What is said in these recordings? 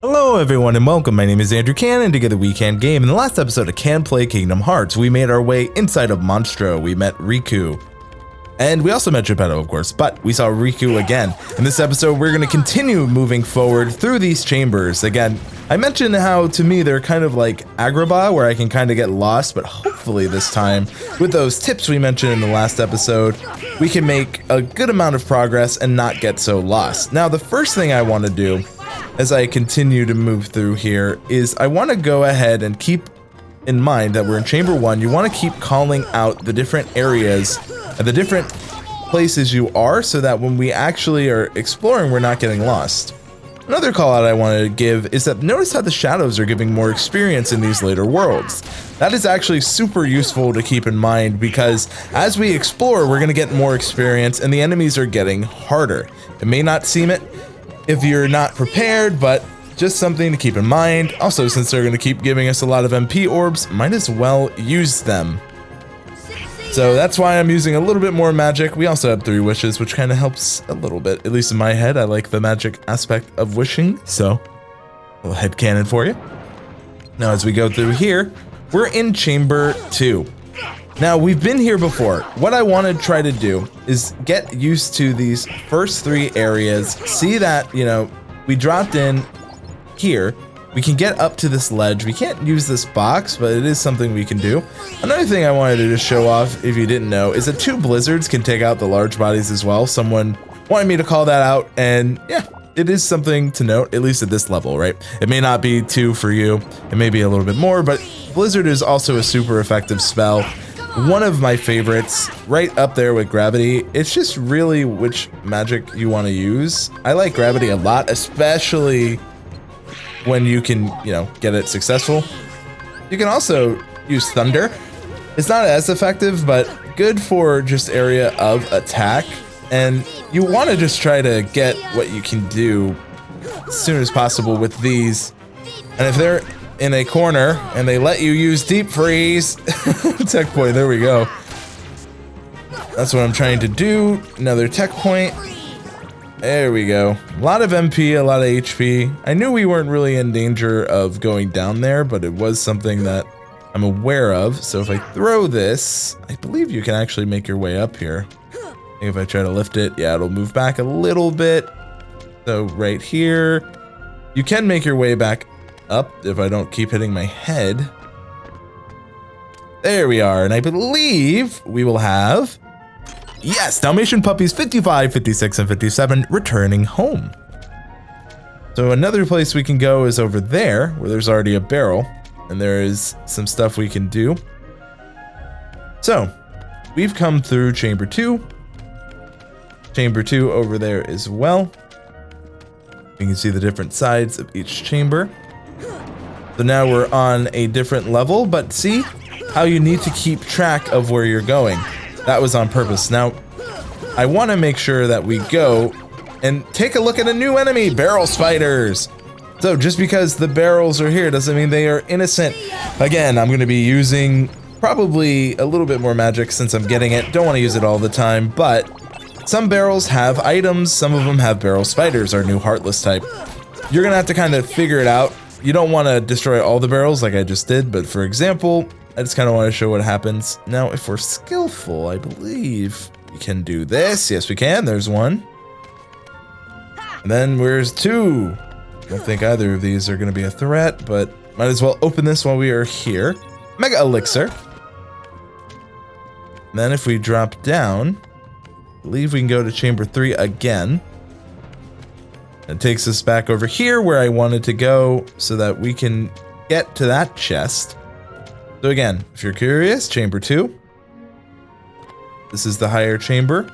Hello everyone and welcome, my name is Andrew Can and together we can game. In the last episode of Can Play Kingdom Hearts, we made our way inside of Monstro. We met Riku. And we also met Geppetto, of course, but we saw Riku again. In this episode, we're going to continue moving forward through these chambers. Again, I mentioned how to me they're kind of like Agrabah, where I can kind of get lost, but hopefully this time, with those tips we mentioned in the last episode, we can make a good amount of progress and not get so lost. Now, the first thing I want to do as I continue to move through here is I want to go ahead and keep in mind that we're in chamber 1. You want to keep calling out the different areas and the different places you are so that when we actually are exploring, we're not getting lost. Another call out I wanted to give is that notice how the shadows are giving more experience in these later worlds. That is actually super useful to keep in mind because as we explore, we're going to get more experience and the enemies are getting harder. It may not seem it if you're not prepared, but just something to keep in mind. Also, since they're going to keep giving us a lot of MP orbs, might as well use them. So that's why I'm using a little bit more magic. We also have 3 wishes, which kind of helps a little bit, at least in my head. I like the magic aspect of wishing, so a little headcanon for you. Now, as we go through here, we're in chamber 2. Now, we've been here before. What I want to try to do is get used to these first 3 areas, see that, you know, we dropped in here. We can get up to this ledge. We can't use this box, but it is something we can do. Another thing I wanted to just show off, if you didn't know, is that 2 blizzards can take out the large bodies as well. Someone wanted me to call that out, and yeah, it is something to note, at least at this level, right? It may not be 2 for you. It may be a little bit more, but Blizzard is also a super effective spell. One of my favorites, right up there with gravity. It's just really which magic you want to use. I like gravity a lot, especially when you can, you know, get it successful. You can also use thunder. It's not as effective, but good for just area of attack. And you want to just try to get what you can do as soon as possible with these. And if they're in a corner and they let you use deep freeze, tech point, there we go. That's what I'm trying to do. Another tech point. There we go. A lot of MP, a lot of HP. I knew we weren't really in danger of going down there, but it was something that I'm aware of. So if I throw this, I believe you can actually make your way up here. I think if I try to lift it, yeah, it'll move back a little bit. So right here, you can make your way back up if I don't keep hitting my head. There we are, and I believe we will have, yes, Dalmatian puppies 55, 56, and 57 returning home. So another place we can go is over there, where there's already a barrel, and there is some stuff we can do. So, we've come through chamber 2. Chamber 2 over there as well. You can see the different sides of each chamber. So now we're on a different level, but see how you need to keep track of where you're going. That was on purpose. Now, I want to make sure that we go and take a look at a new enemy, barrel spiders. So just because the barrels are here doesn't mean they are innocent. Again, I'm going to be using probably a little bit more magic since I'm getting it. Don't want to use it all the time, but some barrels have items. Some of them have barrel spiders, our new Heartless type. You're going to have to kind of figure it out. You don't want to destroy all the barrels like I just did, but for example, I just kind of want to show what happens. Now, if we're skillful, I believe we can do this. Yes, we can. There's 1. And then where's 2? Don't think either of these are going to be a threat, but might as well open this while we are here. Mega Elixir. And then if we drop down, I believe we can go to chamber 3 again. It takes us back over here where I wanted to go so that we can get to that chest. So again, if you're curious, chamber 2. This is the higher chamber.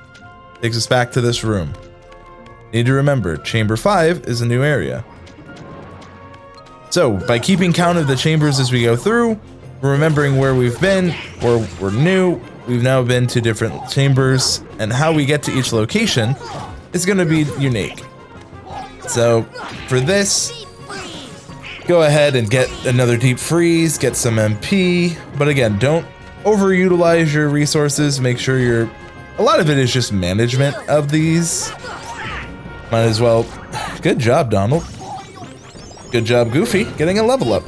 Takes us back to this room. Need to remember, chamber 5 is a new area. So by keeping count of the chambers as we go through, we're remembering where we've been, where we're new. We've now been to different chambers, and how we get to each location is going to be unique. So for this, go ahead and get another deep freeze, get some MP, but again, don't overutilize your resources. Make sure a lot of it is just management of these. Might as well, good job, Donald. Good job, Goofy, getting a level up.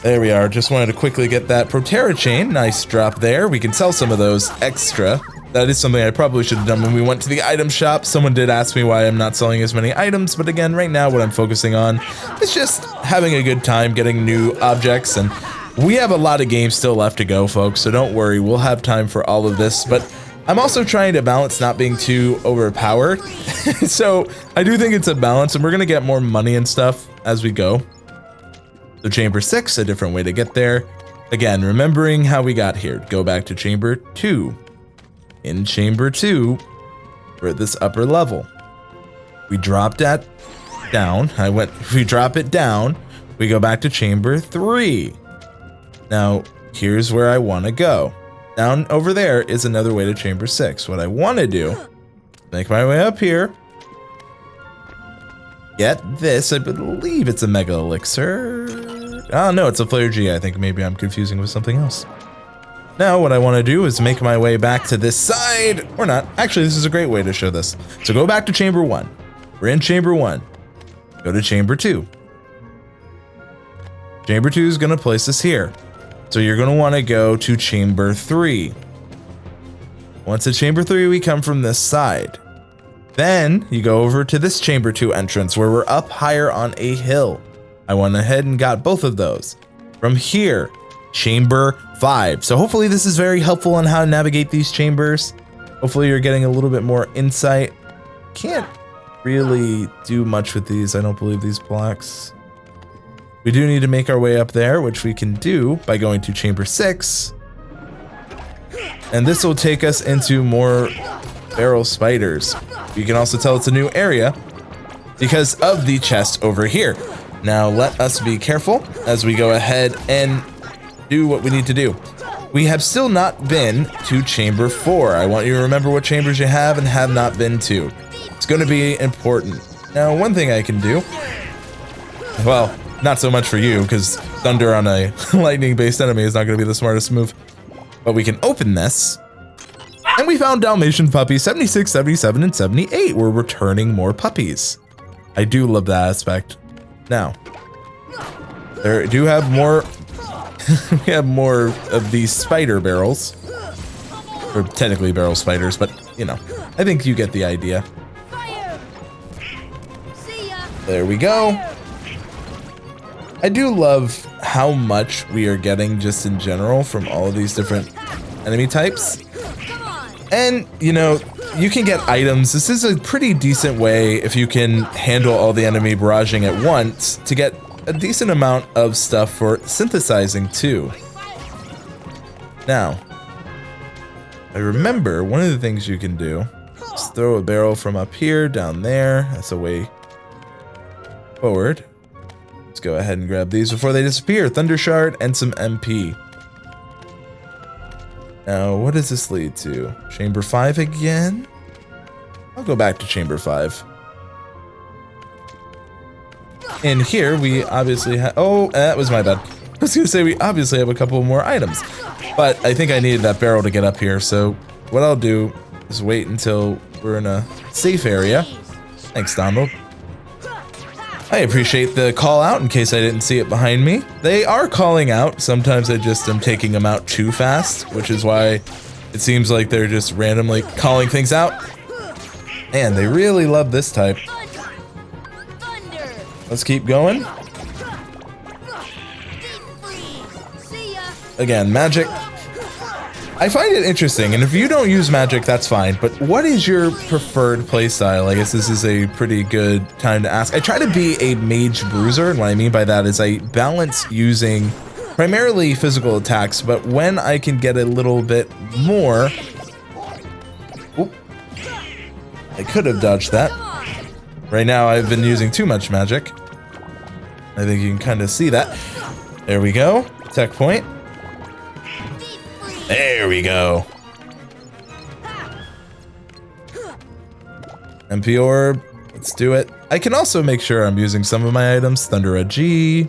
There we are. Just wanted to quickly get that Protera chain. Nice drop there. We can sell some of those extra. That is something I probably should have done when we went to the item shop. Someone did ask me why I'm not selling as many items, but again, right now what I'm focusing on is just having a good time, getting new objects, and we have a lot of games still left to go, folks, so don't worry, we'll have time for all of this, but I'm also trying to balance not being too overpowered. So I do think it's a balance, and we're gonna get more money and stuff as we go. So Chamber 6, a different way to get there. Again, remembering how we got here. Go back to Chamber 2. In Chamber 2, we're at this upper level. We drop that down. We drop it down. We go back to Chamber 3. Now, here's where I want to go. Down over there is another way to Chamber 6. What I want to do, make my way up here. Get this, I believe it's a Mega Elixir. Oh no, it's a Flare G. I think maybe I'm confusing with something else. Now what I want to do is make my way back to this side, or not. Actually, this is a great way to show this. So go back to Chamber 1. We're in Chamber 1. Go to Chamber 2. Chamber 2 is going to place us here. So you're going to want to go to Chamber 3. Once at Chamber 3, we come from this side. Then you go over to this Chamber 2 entrance where we're up higher on a hill. I went ahead and got both of those. From here, Chamber 5. So hopefully this is very helpful on how to navigate these chambers. Hopefully you're getting a little bit more insight. Can't really do much with these. I don't believe these blocks. We do need to make our way up there, which we can do by going to Chamber 6. And this will take us into more barrel spiders. You can also tell it's a new area because of the chest over here. Now let us be careful as we go ahead and do what we need to do. We have still not been to Chamber 4. I want you to remember what chambers you have and have not been to. It's going to be important. Now, one thing I can do, well, not so much for you because thunder on a lightning-based enemy is not going to be the smartest move, but we can open this. And we found Dalmatian puppies 76, 77, and 78. We're returning more puppies. I do love that aspect. Now, there do have more. We have more of these spider barrels, or technically barrel spiders, but you know, I think you get the idea. There we go. I do love how much we are getting just in general from all of these different enemy types. And, you know, you can get items. This is a pretty decent way, if you can handle all the enemy barraging at once, to get a decent amount of stuff for synthesizing too. Now, I remember one of the things you can do is throw a barrel from up here down there. That's a way forward. Let's go ahead and grab these before they disappear. Thunder Shard and some MP. Now, what does this lead to? Chamber 5 again? I'll go back to Chamber 5. In here, we obviously have... Oh, that was my bad. I was going to say we obviously have a couple more items. But I think I needed that barrel to get up here. So what I'll do is wait until we're in a safe area. Thanks, Donald. I appreciate the call out in case I didn't see it behind me. They are calling out. Sometimes I just am taking them out too fast, which is why it seems like they're just randomly calling things out. Man, they really love this type. Let's keep going. Again, magic. I find it interesting, and if you don't use magic, that's fine, but what is your preferred playstyle? I guess this is a pretty good time to ask. I try to be a mage bruiser, and what I mean by that is I balance using primarily physical attacks, but when I can get a little bit more... Oop, I could have dodged that. Right now, I've been using too much magic. I think you can kind of see that. There we go. Tech point. There we go. MP orb. Let's do it. I can also make sure I'm using some of my items. Thunder G.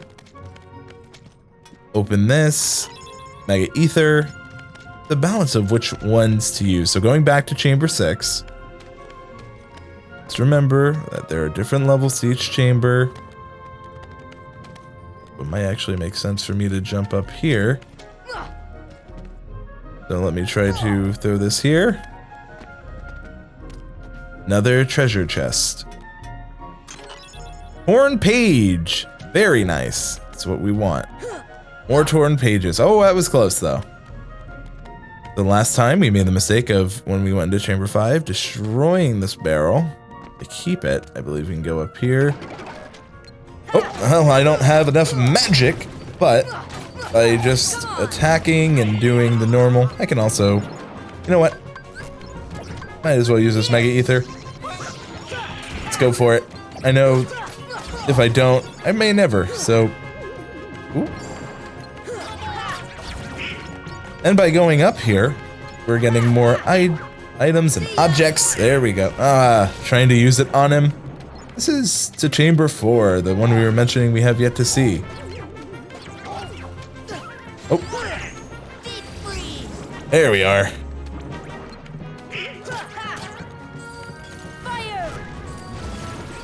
Open this. Mega Ether. The balance of which ones to use. So going back to Chamber 6. Let's remember that there are different levels to each chamber. It might actually make sense for me to jump up here. So let me try to throw this here. Another treasure chest. Torn page. Very nice. That's what we want. More torn pages. Oh, that was close though. The last time we made the mistake of when we went into chamber 5, destroying this barrel. To keep it, I believe we can go up here. Oh, well, I don't have enough magic, but by just attacking and doing the normal, I can also, you know what? Might as well use this Mega Ether. Let's go for it. I know if I don't, I may never, so. Ooh. And by going up here, we're getting more items and objects. There we go. Trying to use it on him. This is to chamber 4, the one we were mentioning we have yet to see. Oh. There we are.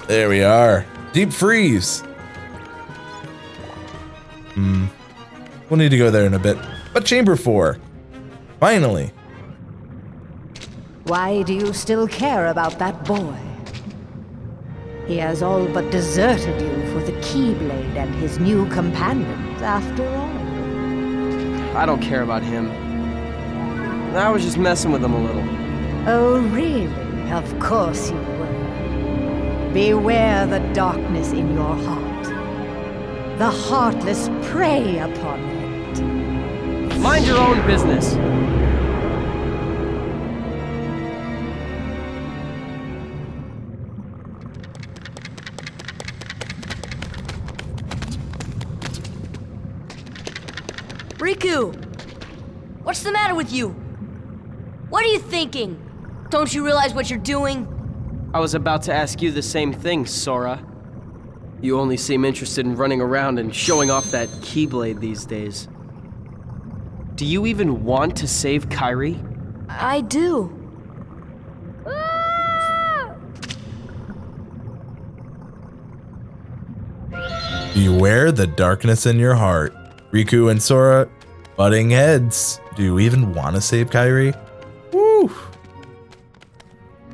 There we are. Deep freeze. We'll need to go there in a bit. But chamber 4. Finally. Why do you still care about that boy? He has all but deserted you for the Keyblade and his new companions, after all. I don't care about him. I was just messing with him a little. Oh, really? Of course you were. Beware the darkness in your heart. The heartless prey upon it. Mind your own business. Riku! What's the matter with you? What are you thinking? Don't you realize what you're doing? I was about to ask you the same thing, Sora. You only seem interested in running around and showing off that Keyblade these days. Do you even want to save Kairi? I do. Beware the darkness in your heart. Riku and Sora butting heads. Do you even want to save Kairi? Woo!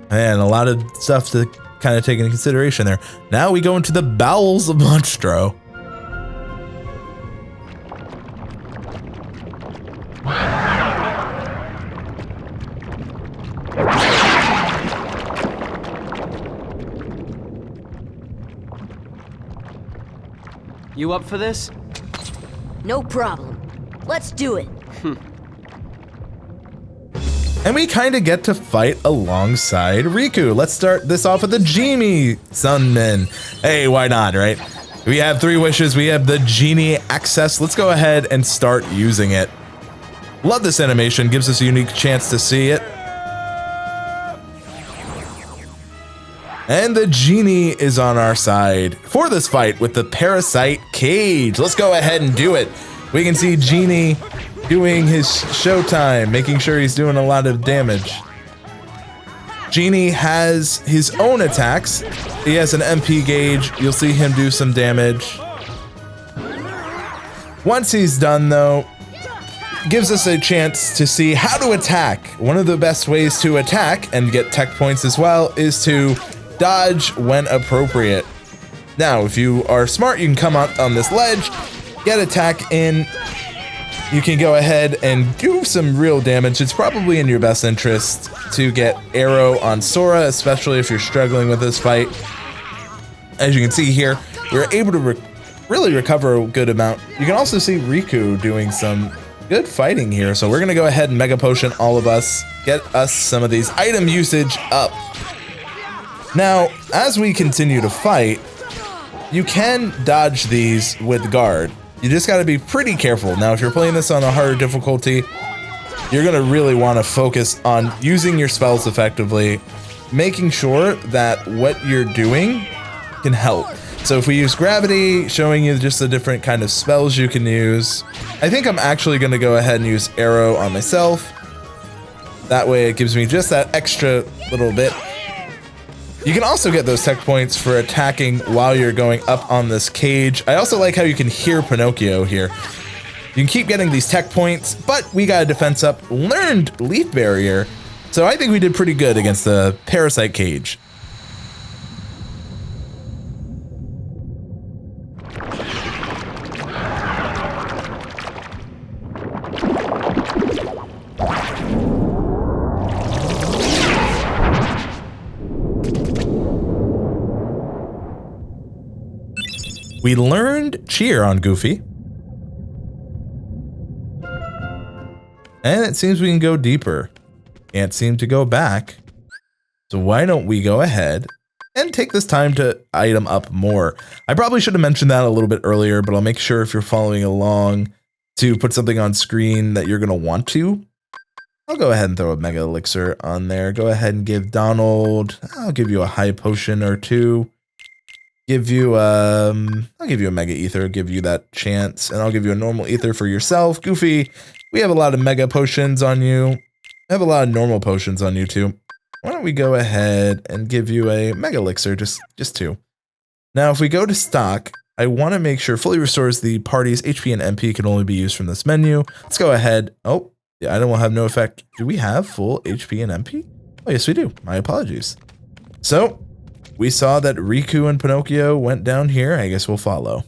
Man, a lot of stuff to kind of take into consideration there. Now we go into the bowels of Monstro. You up for this? No problem. Let's do it. And we kind of get to fight alongside Riku. Let's start this off with the Genie Sunman. Hey, why not, right? We have 3 wishes. We have the Genie access. Let's go ahead and start using it. Love this animation. Gives us a unique chance to see it. And the Genie is on our side for this fight with the Parasite cage. Let's go ahead and do it. We can see Genie doing his showtime, making sure he's doing a lot of damage. Genie has his own attacks. He has an MP gauge. You'll see him do some damage. Once he's done though, gives us a chance to see how to attack. One of the best ways to attack and get tech points as well is to dodge when appropriate. Now, if you are smart, you can come out on this ledge, get attack in. You can go ahead and do some real damage. It's probably in your best interest to get arrow on Sora, especially if you're struggling with this fight. As you can see here, we're able to really recover a good amount. You can also see Riku doing some good fighting here. So we're gonna go ahead and Mega Potion all of us, get us some of these item usage up. Now, as we continue to fight, you can dodge these with guard. You just gotta be pretty careful. Now, if you're playing this on a harder difficulty, you're gonna really wanna focus on using your spells effectively, making sure that what you're doing can help. So if we use gravity, showing you just the different kind of spells you can use. I think I'm actually gonna go ahead and use arrow on myself. That way it gives me just that extra little bit. You can also get those tech points for attacking while you're going up on this cage. I also like how you can hear Pinocchio here. You can keep getting these tech points, but we got a defense up, learned Leaf Barrier, so I think we did pretty good against the Parasite cage. We learned Cheer on Goofy. And it seems we can go deeper. Can't seem to go back. So why don't we go ahead and take this time to item up more. I probably should have mentioned that a little bit earlier, but I'll make sure if you're following along to put something on screen that you're going to want to. I'll go ahead and throw a Mega Elixir on there. Go ahead and give Donald, I'll give you a high potion or two. I'll give you a Mega Ether, give you that chance, and I'll give you a normal Ether for yourself. Goofy, we have a lot of Mega Potions on you. I have a lot of normal potions on you too. Why don't we go ahead and give you a Mega Elixir, just two. Now, if we go to stock, I want to make sure fully restores the party's HP and MP can only be used from this menu. Let's go ahead. Oh, the item will have no effect. Do we have full HP and MP? Oh, yes, we do. My apologies. So, we saw that Riku and Pinocchio went down here. I guess we'll follow.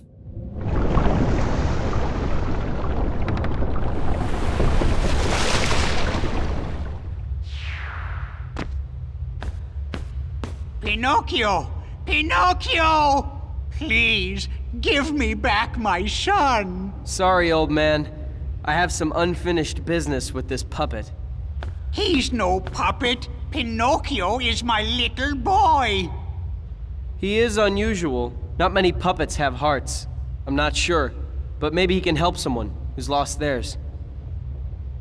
Pinocchio! Pinocchio! Please, give me back my son! Sorry, old man. I have some unfinished business with this puppet. He's no puppet. Pinocchio is my little boy. He is unusual. Not many puppets have hearts. I'm not sure, but maybe he can help someone who's lost theirs.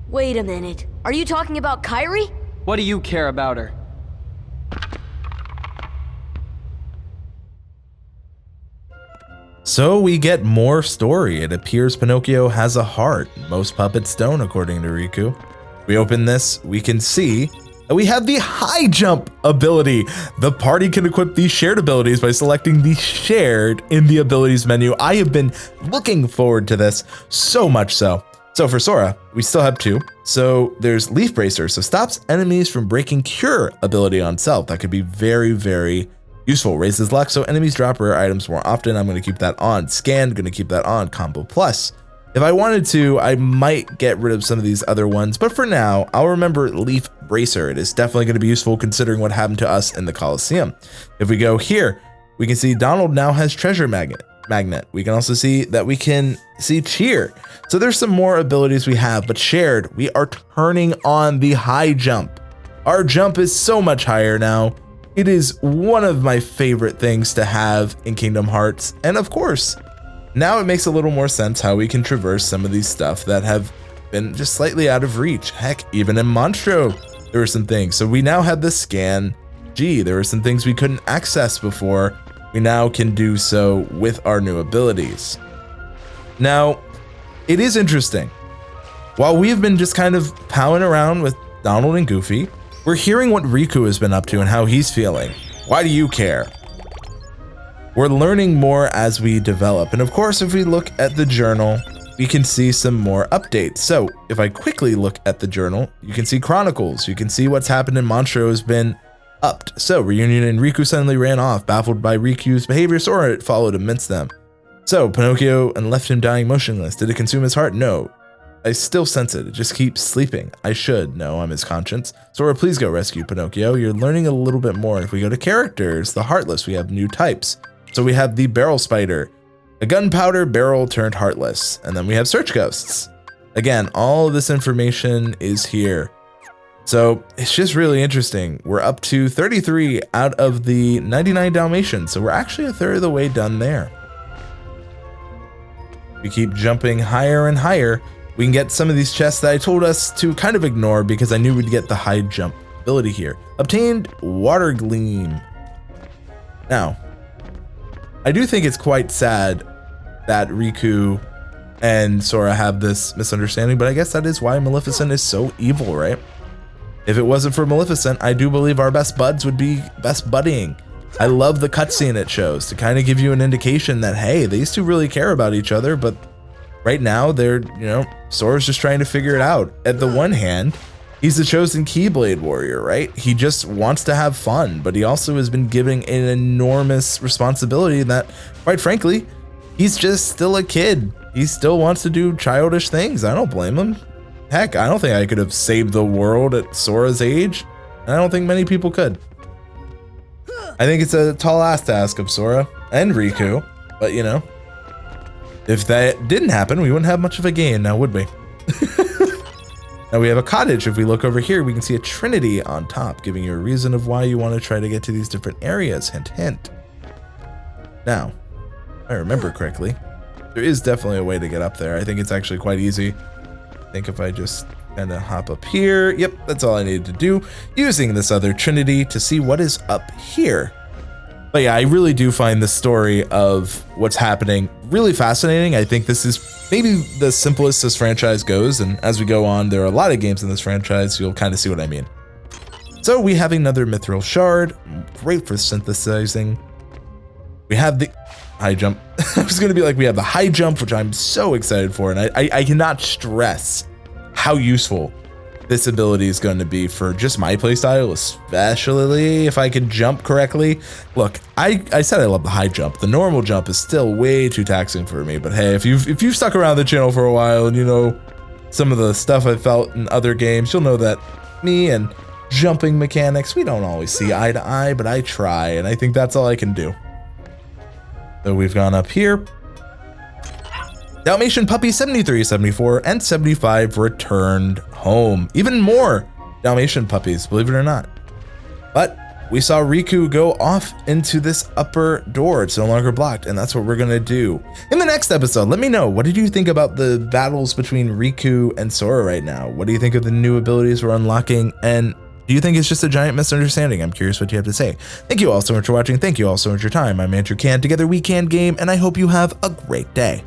Wait a minute. Are you talking about Kairi? What do you care about her? So we get more story. It appears Pinocchio has a heart. Most puppets don't, according to Riku. We open this, we can see that we have the high jump ability. The party can equip these shared abilities by selecting the shared in the abilities menu. I have been looking forward to this so much so. So for Sora, we still have two. So there's Leaf Bracer, so stops enemies from breaking Cure ability on self. That could be very, very useful. Raises luck, so enemies drop rare items more often. I'm going to keep that on. Scan, going to keep that on. Combo Plus. If I wanted to, I might get rid of some of these other ones, but for now, I'll remember Leaf Bracer. It is definitely going to be useful considering what happened to us in the Coliseum. If we go here, we can see Donald now has Treasure Magnet. We can also see that we can see Cheer. So there's some more abilities we have, but shared, we are turning on the high jump. Our jump is so much higher now. It is one of my favorite things to have in Kingdom Hearts. And of course, now it makes a little more sense how we can traverse some of these stuff that have been just slightly out of reach. Heck, even in Monstro, there were some things. So we now have the scan. Gee, there were some things we couldn't access before. We now can do so with our new abilities. Now, it is interesting. While we've been just kind of palling around with Donald and Goofy, we're hearing what Riku has been up to and how he's feeling. Why do you care? We're learning more as we develop. And of course, if we look at the journal, we can see some more updates. So if I quickly look at the journal, you can see chronicles. You can see what's happened in Monstro has been upped. So Reunion and Riku suddenly ran off. Baffled by Riku's behavior, Sora followed and minced them. So Pinocchio and left him dying motionless. Did it consume his heart? No. I still sense it. It just keeps sleeping. I should know I'm his conscience. Sora, please go rescue Pinocchio. You're learning a little bit more. If we go to characters, the Heartless, we have new types. So we have the Barrel Spider, a gunpowder barrel turned heartless. And then we have Search Ghosts. Again, all of this information is here. So it's just really interesting. We're up to 33 out of the 99 Dalmatians. So we're actually a third of the way done there. We keep jumping higher and higher. We can get some of these chests that I told us to kind of ignore because I knew we'd get the high jump ability here. Obtained Water Gleam. Now, I do think it's quite sad that Riku and Sora have this misunderstanding, but I guess that is why Maleficent is so evil, right? If it wasn't for Maleficent, I do believe our best buds would be best buddying. I love the cutscene it shows to kind of give you an indication that, hey, these two really care about each other, but right now they're, Sora's just trying to figure it out. At the one hand, he's the chosen Keyblade warrior, right? He just wants to have fun, but he also has been given an enormous responsibility that, quite frankly, he's just still a kid. He still wants to do childish things. I don't blame him. Heck, I don't think I could have saved the world at Sora's age. I don't think many people could. I think it's a tall ask to ask of Sora and Riku, but if that didn't happen, we wouldn't have much of a game now, would we? Now we have a cottage. If we look over here, we can see a trinity on top, giving you a reason of why you want to try to get to these different areas. Hint, hint. Now, if I remember correctly, there is definitely a way to get up there. I think it's actually quite easy. I think if I just kind of hop up here, yep, that's all I needed to do, using this other trinity to see what is up here. But yeah, I really do find the story of what's happening really fascinating. I think this is maybe the simplest this franchise goes, and as we go on, there are a lot of games in this franchise, so you'll kind of see what I mean. So we have another mithril shard, great for synthesizing. We have the high jump. I was gonna be like, we have the high jump, which I'm so excited for, and I cannot stress how useful this ability is going to be for just my playstyle, especially if I can jump correctly. Look, I said I love the high jump. The normal jump is still way too taxing for me, but hey, if you've stuck around the channel for a while and you know some of the stuff I felt in other games, you'll know that me and jumping mechanics, we don't always see eye to eye, but I try, and I think that's all I can do. So we've gone up here. Dalmatian Puppy 73, 74, and 75 returned home. Even more Dalmatian puppies, believe it or not. But we saw Riku go off into this upper door. It's no longer blocked, and that's what we're gonna do. In the next episode, let me know, what did you think about the battles between Riku and Sora right now? What do you think of the new abilities we're unlocking? And do you think it's just a giant misunderstanding? I'm curious what you have to say. Thank you all so much for watching. Thank you all so much for your time. I'm Andrew Can, together we can game, and I hope you have a great day.